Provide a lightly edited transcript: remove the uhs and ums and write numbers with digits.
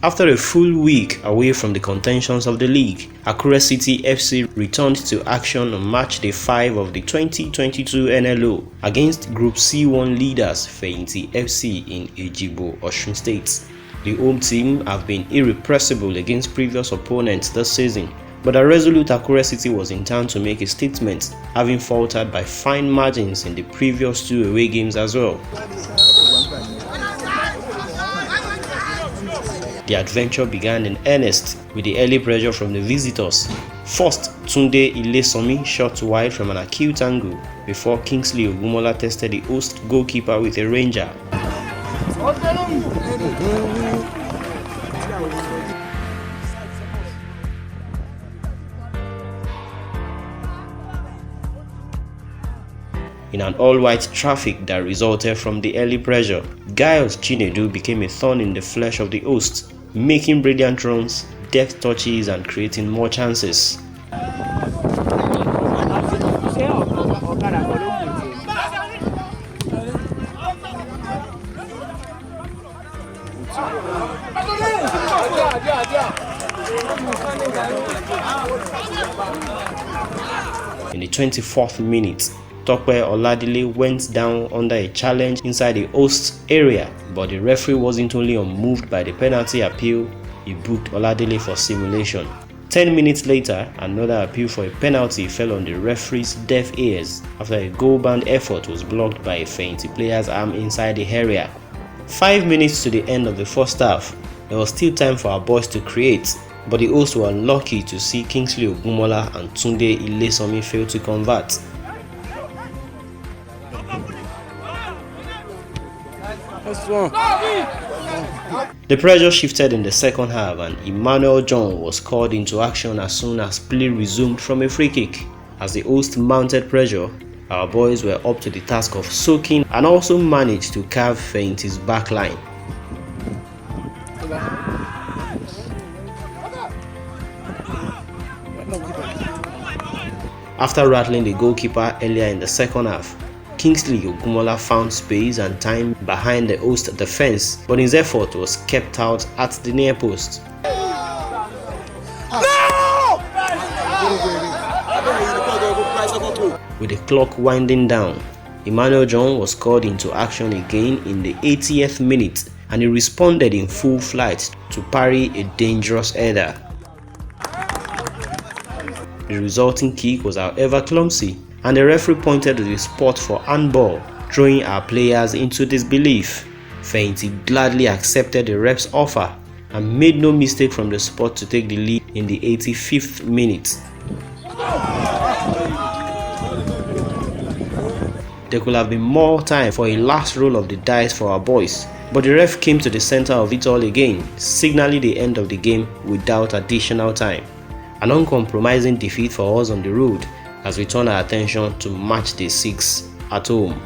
After a full week away from the contentions of the league, Akure City FC returned to action on Matchday 5 of the 2022 NLO against Group C1 leaders Fehinti FC in Ejigbo, Osun State. The home team have been irrepressible against previous opponents this season, but a resolute Akure City was in town to make a statement, having faltered by fine margins in the previous 2 away games as well. The adventure began in earnest with the early pressure from the visitors. First, Tunde Ilesomi shot wide from an acute angle before Kingsley Ogumola tested the host goalkeeper with a ranger. In an all-white traffic that resulted from the early pressure, Giles Chinedu became a thorn in the flesh of the host, making brilliant runs, deft touches and creating more chances. In the 24th minute, Tope Oladile went down under a challenge inside the host's area, but the referee wasn't only unmoved by the penalty appeal, he booked Oladile for simulation. 10 minutes later, another appeal for a penalty fell on the referee's deaf ears after a goal-bound effort was blocked by a Fehinti player's arm inside the area. 5 minutes to the end of the first half, there was still time for our boys to create, but the hosts were unlucky to see Kingsley Ogumola and Tunde Ilesomi fail to convert. The pressure shifted in the second half and Emmanuel John was called into action as soon as play resumed from a free kick. As the host mounted pressure, our boys were up to the task of soaking and also managed to carve Fehinti's backline. After rattling the goalkeeper earlier in the second half, Kingsley Ogumola found space and time behind the host defense, but his effort was kept out at the near post. With the clock winding down, Emmanuel John was called into action again in the 80th minute and he responded in full flight to parry a dangerous header. The resulting kick was however clumsy, and the referee pointed to the spot for handball, throwing our players into disbelief. Fehinti gladly accepted the ref's offer and made no mistake from the spot to take the lead in the 85th minute. There could have been more time for a last roll of the dice for our boys, but the ref came to the center of it all again, signaling the end of the game without additional time. An uncompromising defeat for us on the road as we turn our attention to Matchday 6 at home.